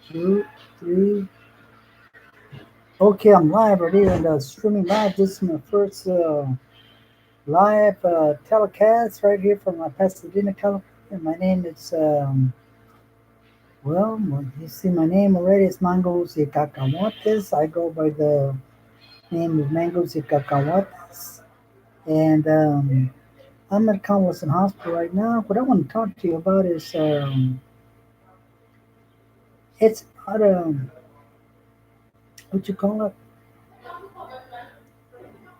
Two, three. Okay, I'm live right here and streaming live. This is my first live telecast right here from Pasadena, California. My name is, you see my name already. It's Mangos y Cacahuates. I go by the name of Mangos y Cacahuates. And I'm at Convalescent Hospital right now. What I want to talk to you about is it's about, what you call it?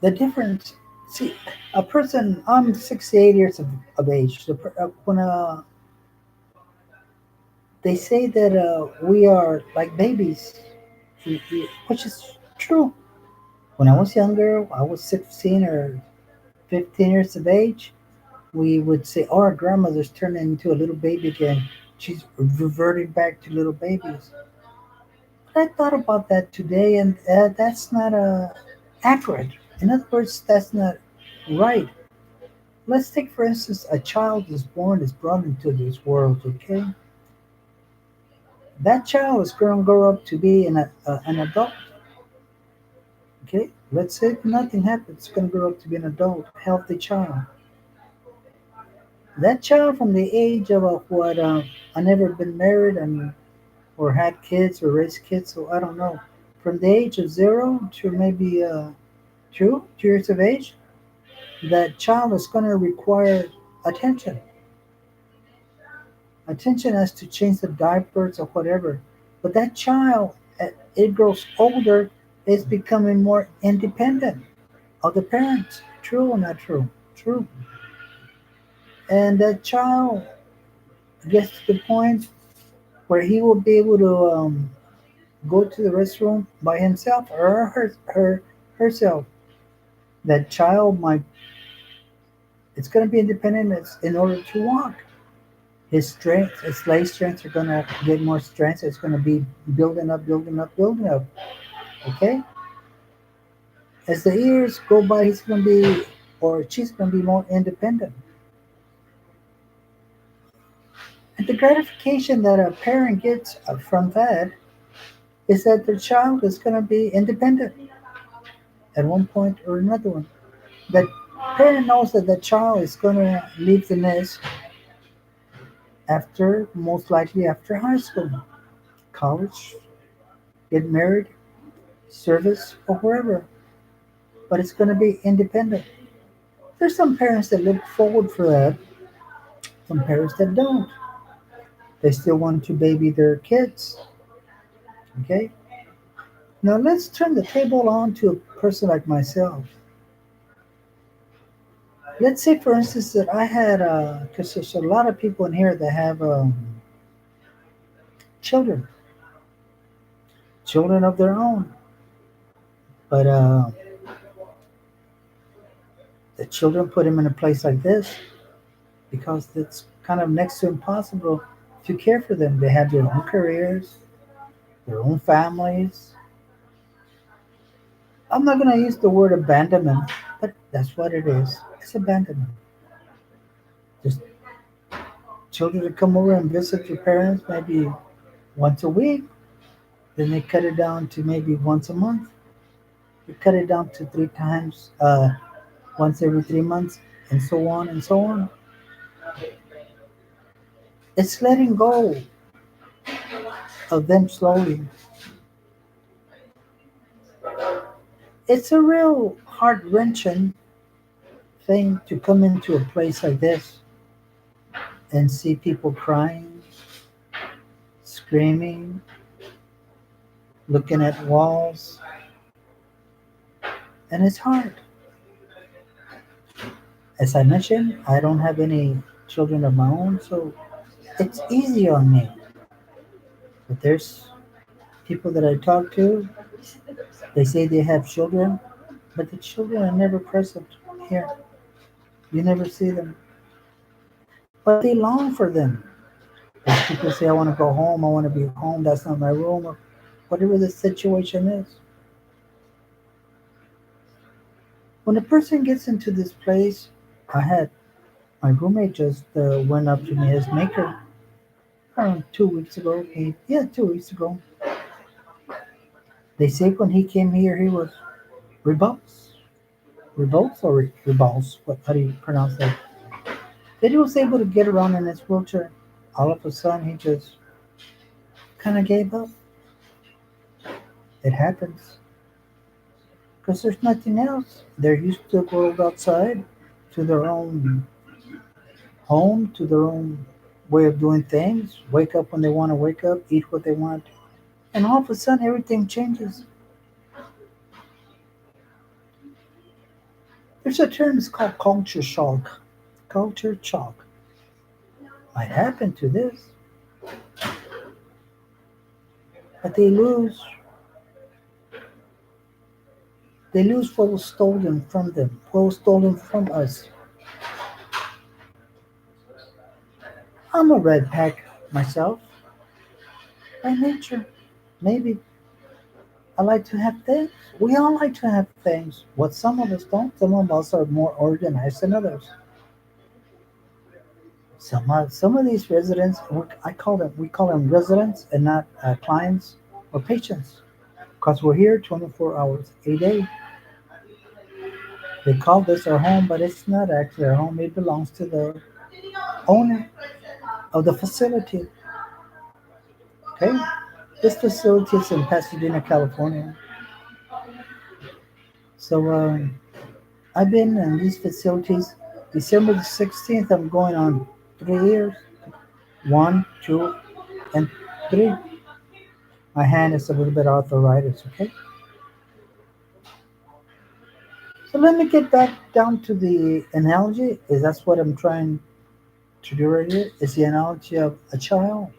The difference. See, a person, I'm 68 years of age. When they say that we are like babies, which is true. When I was younger, I was 16 or 15 years of age, we would say, oh, our grandmother's turning into a little baby again. She's reverting back to little babies. But I thought about that today, and that's not accurate. In other words, that's not right. Let's take, for instance, a child is born, is brought into this world, okay? That child is going to grow up to be an adult, okay? Let's say nothing happens, it's going to grow up to be an adult, healthy child. That child from the age of what, I never been married and or had kids or raised kids, so I don't know. From the age of 0 to maybe 2 years of age, that child is going to require attention. Attention as to change the diapers or whatever. But that child, it grows older, is becoming more independent of the parents. True or not true? True. And that child gets to the point where he will be able to go to the restroom by himself or herself. That child might, it's going to be independent in order to walk. His strength, his leg strengths are going to get more strength. It's going to be building up, building up, building up. Okay? As the years go by, he's going to be, or she's going to be more independent. And the gratification that a parent gets from that is that their child is going to be independent at one point or another one. That parent knows that the child is going to leave the nest after, most likely after high school, college, get married, service, or wherever. But it's going to be independent. There's some parents that look forward for that, some parents that don't. They still want to baby their kids. Okay? Now let's turn the table on to a person like myself. Let's say, for instance, that I had, because there's a lot of people in here that have children, children of their own. But the children put them in a place like this because it's kind of next to impossible to care for them. They have their own careers, their own families. I'm not going to use the word abandonment, but that's what it is. It's abandonment. Just children that come over and visit their parents maybe once a week, then they cut it down to maybe once a month. They cut it down to 3 times, once every 3 months, and so on and so on. It's letting go of them slowly. It's a real heart wrenching thing to come into a place like this and see people crying, screaming, looking at walls, and it's hard. As I mentioned, I don't have any children of my own, so it's easy on me. But there's people that I talk to, they say they have children, but the children are never present here. You never see them. But they long for them. As people say, I want to go home, I want to be home, that's not my room, or whatever the situation is. When a person gets into this place, I had my roommate just went up to me, his maker. around 2 weeks ago. Yeah, 2 weeks ago. They say when he came here, he was rebels, rebels or rebels. What? How do you pronounce that? That he was able to get around in his wheelchair. All of a sudden, he just kind of gave up. It happens because there's nothing else. They're used to go outside, to their own home, to their own way of doing things. Wake up when they want to wake up, eat what they want, and all of a sudden, everything changes. There's a term, it's called culture shock. Culture shock might happen to this, but they lose what was stolen from them, what was stolen from us. I'm a red pack myself by nature. Maybe I like to have things. We all like to have things. What some of us don't. Some of us are more organized than others. Some of these residents, we call them residents and not clients or patients, because we're here 24 hours a day. They call this our home, but it's not actually our home. It belongs to the owner of the facility. Okay, this facility is in Pasadena, California. So I've been in these facilities. December the 16th, I'm going on 3 years. One, two, and three. My hand is a little bit arthritis. Okay, so let me get back down to the analogy. Is that's what I'm trying to do right here? Is the analogy of a child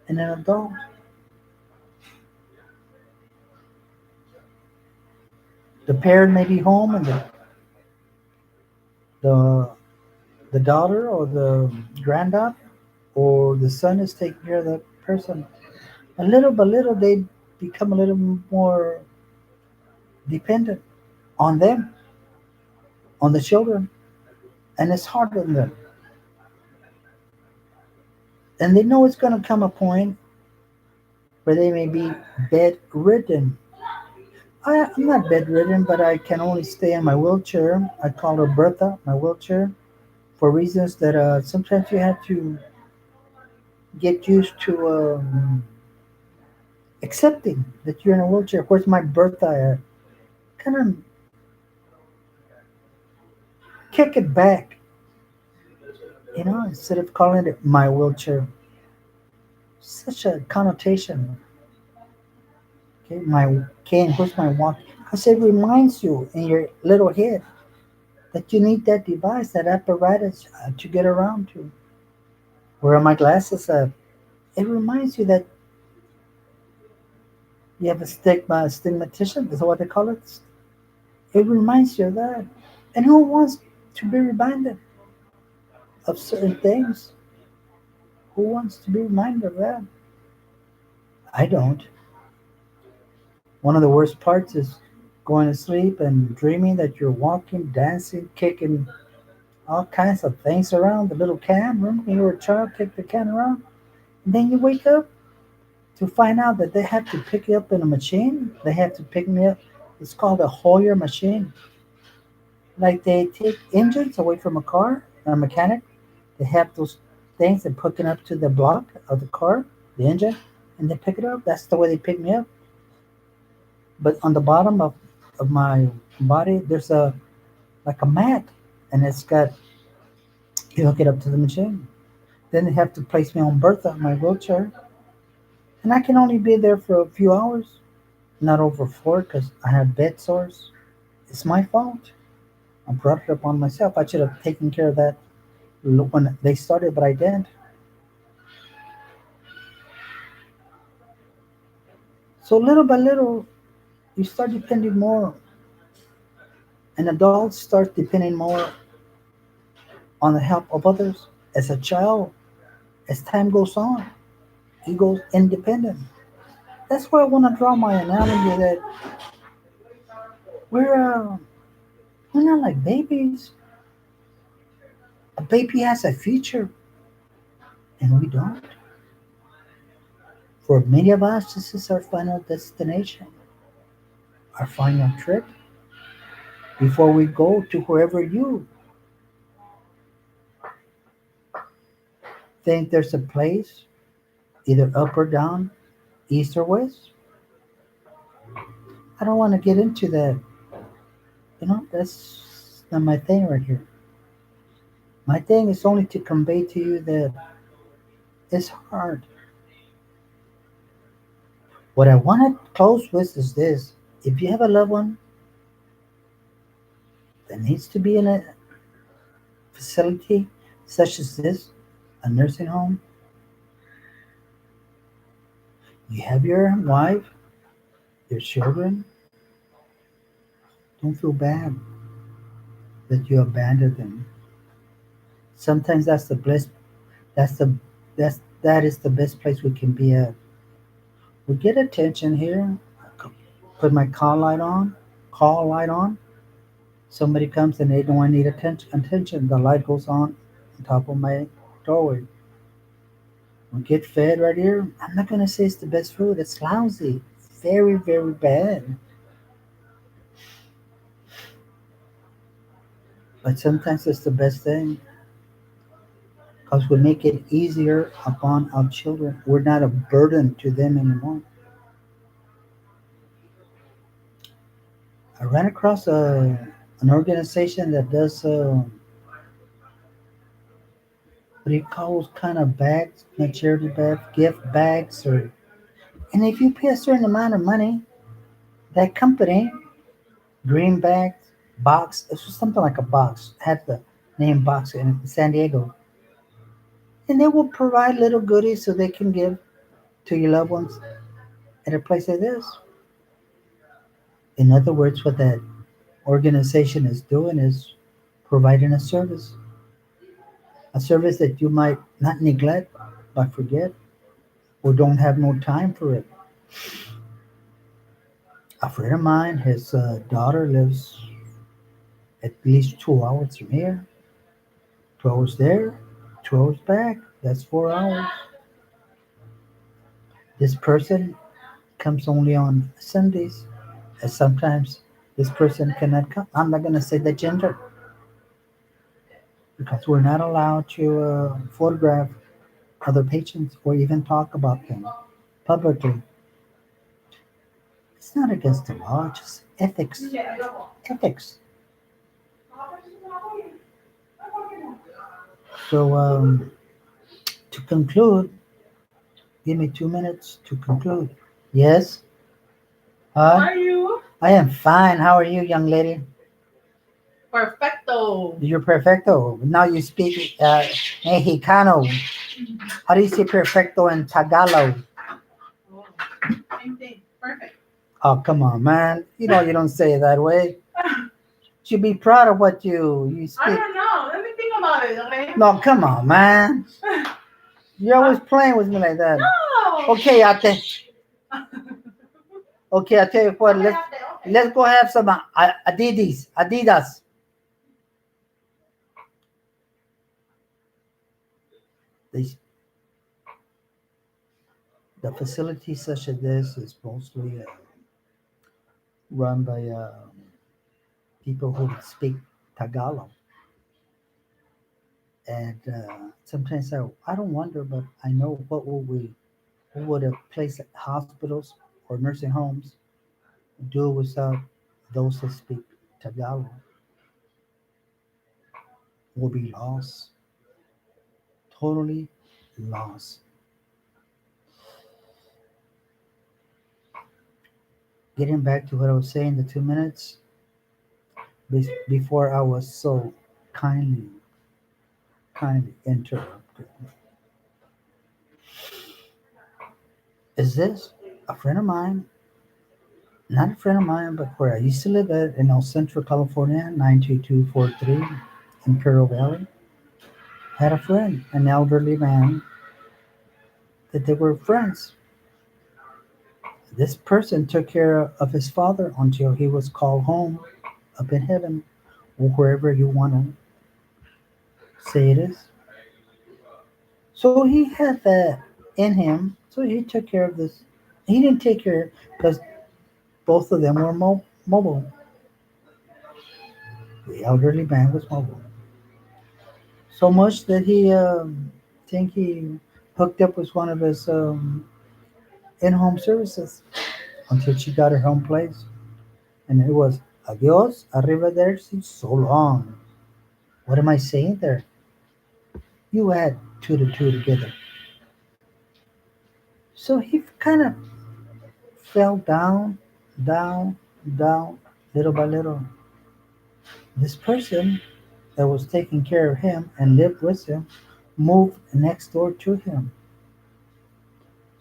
and an adult. The parent may be home, and the the daughter or the granddaughter or the son is taking care of the person. And little by little, they become a little more dependent on them, on the children, and it's hard on them. And they know it's going to come a point where they may be bedridden. I'm not bedridden, but I can only stay in my wheelchair. I call her Bertha, my wheelchair, for reasons that sometimes you have to get used to accepting that you're in a wheelchair. Where's my Bertha at? Kind of kick it back, instead of calling it my wheelchair. Such a connotation. Okay, my cane, where's my walk? Because it reminds you in your little head that you need that device, that apparatus to get around to. Where are my glasses at? It reminds you that you have a stigmatician, is what they call it. It reminds you of that. And who wants to be reminded of certain things? Who wants to be reminded of that? I don't. One of the worst parts is going to sleep and dreaming that you're walking, dancing, kicking all kinds of things around the little can. Remember when you were a child, kick the can around? And then you wake up to find out that they have to pick you up in a machine. They have to pick me up. It's called a Hoyer machine. Like they take engines away from a car, a mechanic. They have those things and put it up to the block of the car, the engine, and they pick it up. That's the way they pick me up. But on the bottom of my body, there's a like a mat, and it's got you hook it up to the machine. Then they have to place me on Bertha, my wheelchair, and I can only be there for a few hours, not over four, because I have bed sores. It's my fault. I brought it upon myself. I should have taken care of that when they started, but I didn't. So little by little, you start depending more, and adults start depending more on the help of others. As a child, as time goes on, he goes independent. That's why I want to draw my analogy that we're uh, we're not like babies. A baby has a future. And we don't. For many of us, this is our final destination, our final trip before we go to wherever you think there's a place, either up or down, east or west. I don't want to get into that. That's not my thing right here. My thing is only to convey to you that it's hard. What I want to close with is this. If you have a loved one that needs to be in a facility such as this, a nursing home, you have your wife, your children, don't feel bad that you abandoned them. Sometimes that's the that is the best place we can be at. We get attention here. Put my call light on. Somebody comes and they know I need attention. The light goes on top of my doorway. We get fed right here. I'm not gonna say it's the best food. It's lousy. Very, very bad. But sometimes it's the best thing because we make it easier upon our children. We're not a burden to them anymore. I ran across an organization that does what do you call those kind of bags, not charity bags, gift bags, or and if you pay a certain amount of money, that company, green bags, box, it was something like a box, had the name box in San Diego, and they will provide little goodies so they can give to your loved ones at a place like this. In other words, what that organization is doing is providing a service that you might not neglect but forget or don't have no time for it. A friend of mine, his daughter lives at least 2 hours from here, 2 hours there, 2 hours back. That's 4 hours. This person comes only on Sundays, and sometimes this person cannot come. I'm not going to say the gender because we're not allowed to photograph other patients or even talk about them publicly. It's not against the law, it's just ethics. Ethics. So, to conclude, give me 2 minutes to conclude. Yes? How Huh? are you? I am fine. How are you, young lady? Perfecto. You're perfecto. Now you speak Mexicano. How do you say perfecto in Tagalog? Oh, same thing. Perfect. Oh, come on, man. You know you don't say it that way. You should be proud of what you I speak. don't know. Let me think about it, okay? No, come on, man. You're always playing with me like that. No. Okay, okay, I tell you what. Let's go have some Adidas. They, the facility such as this is mostly run by people who speak Tagalog, and sometimes I don't wonder, but I know what would a place like hospitals or nursing homes do without those that speak Tagalog? Will be lost, totally lost. Getting back to what I was saying, the 2 minutes before I was so kindly, kindly interrupted. Is this a friend of mine? Not a friend of mine, but where I used to live at in El Centro, California, 92243, Imperial Valley. Had a friend, an elderly man, that they were friends. This person took care of his father until he was called home up in heaven or wherever you want to say it is. So he had that in him. So he took care of this. He didn't take care because both of them were mobile. The elderly man was mobile. So much that he think he hooked up with one of his in-home services until she got her home place. And it was adios, arrivederci, so long. What am I saying there? You add two to two together. So he kind of fell down, down, down, little by little. This person that was taking care of him and lived with him moved next door to him.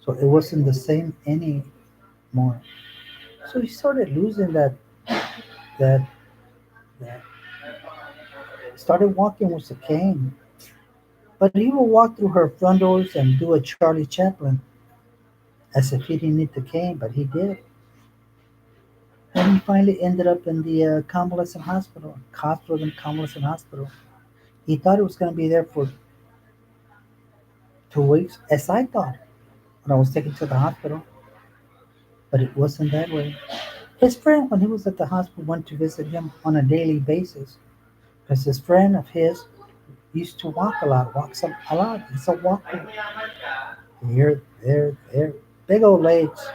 So it wasn't the same anymore. So he started losing that that started walking with a cane. But he would walk through her front doors and do a Charlie Chaplin as if he didn't need the cane, but he did. And he finally ended up in the convalescent hospital and convalescent hospital. He thought he was going to be there for 2 weeks, as I thought when I was taken to the hospital, but it wasn't that way. His friend, when he was at the hospital, went to visit him on a daily basis because this friend of his used to walk a lot, walks a lot. He's a walker. Here, there, big old legs,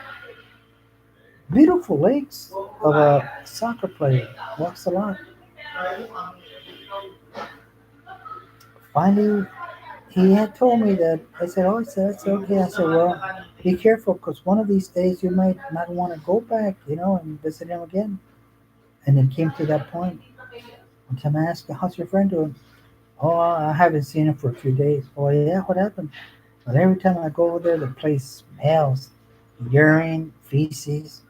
beautiful legs of a soccer player. Walks a lot. Finally, he had told me that. I said, "Oh," I said, "It's okay." I said, "Well, be careful because one of these days you might not want to go back, and visit him again." And it came to that point. One time I asked, "How's your friend doing?" "Oh, I haven't seen him for a few days." "Oh, yeah, what happened?" "But every time I go over there, the place smells urine, feces.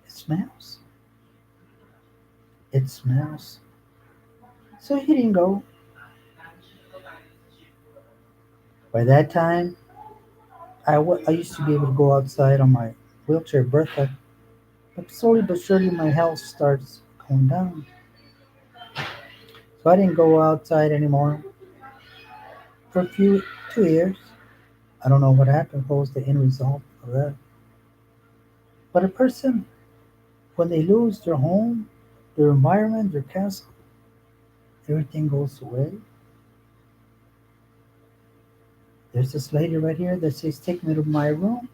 It smells. It smells." So he didn't go. By that time, I used to be able to go outside on my wheelchair bertha, but slowly but surely my health starts going down. So I didn't go outside anymore for 2 years. I don't know what happened. What was the end result of that? But a person, when they lose their home, their environment, their castle, everything goes away. There's this lady right here that says, "Take me to my room."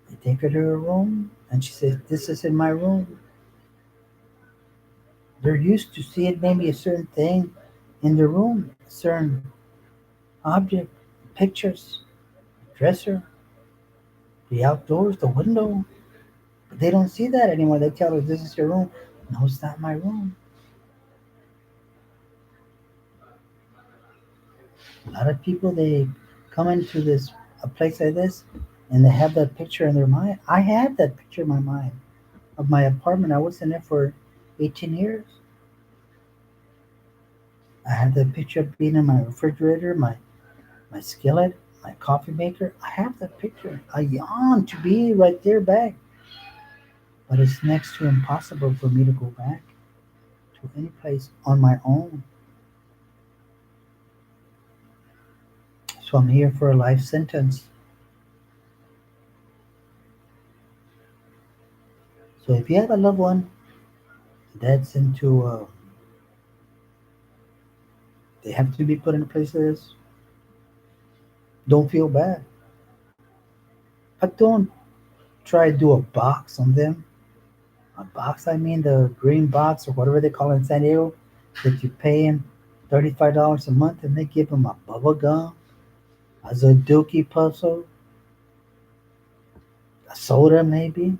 They take her to her room, and she says, "This is in my room." They're used to seeing maybe a certain thing in the room, a certain object, pictures, dresser, the outdoors, the window. But they don't see that anymore. They tell her, "This is your room." "No, it's not my room." A lot of people, they come into this a place like this and they have that picture in their mind. I had that picture in my mind of my apartment. I was in it for 18 years. I had that picture of being in my refrigerator, my skillet, my coffee maker. I have that picture. I yawn to be right there back. But it's next to impossible for me to go back to any place on my own. So I'm here for a life sentence. So if you have a loved one that's into, they have to be put in a place like this, don't feel bad. But don't try to do a box on them. A box, I mean the green box or whatever they call it in San Diego, that you pay them $35 a month and they give them a bubble gum, a Sudoku puzzle, a soda maybe.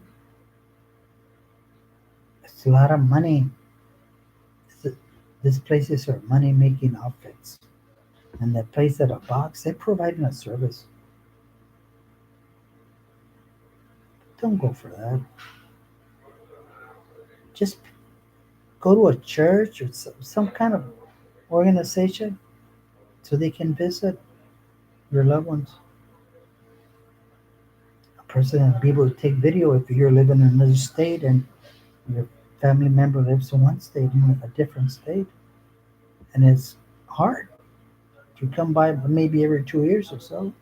It's a lot of money. These places are money making outfits. And that place at a box, they're providing a service. Don't go for that. Just go to a church or some kind of organization so they can visit your loved ones. A person will be able to take video if you're living in another state and your family member lives in one state in a different state. and it's hard to come by maybe every 2 years or so.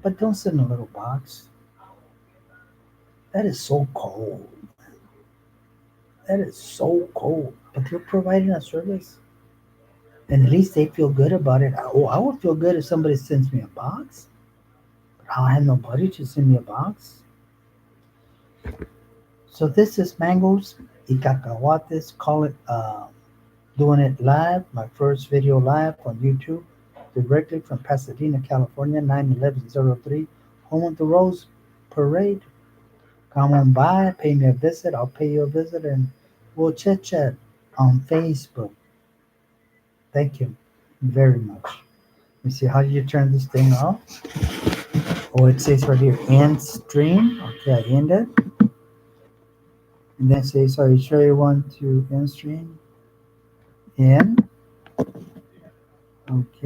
But don't sit in a little box. That is so cold. That is so cold. But they're providing a service, and at least they feel good about it. Oh, I would feel good if somebody sends me a box. But I don't have nobody to send me a box. So this is mangoes y cacahuates. Call it doing it live. My first video live on YouTube, directly from Pasadena, California, 91103, home of the Rose Parade. Come on by, pay me a visit. I'll pay you a visit, and we'll chit chat on Facebook. Thank you very much. Let me see, how do you turn this thing off? Oh, it says right here, end stream. Okay, I end it. And then it says, are you sure you want to end stream? In. Okay.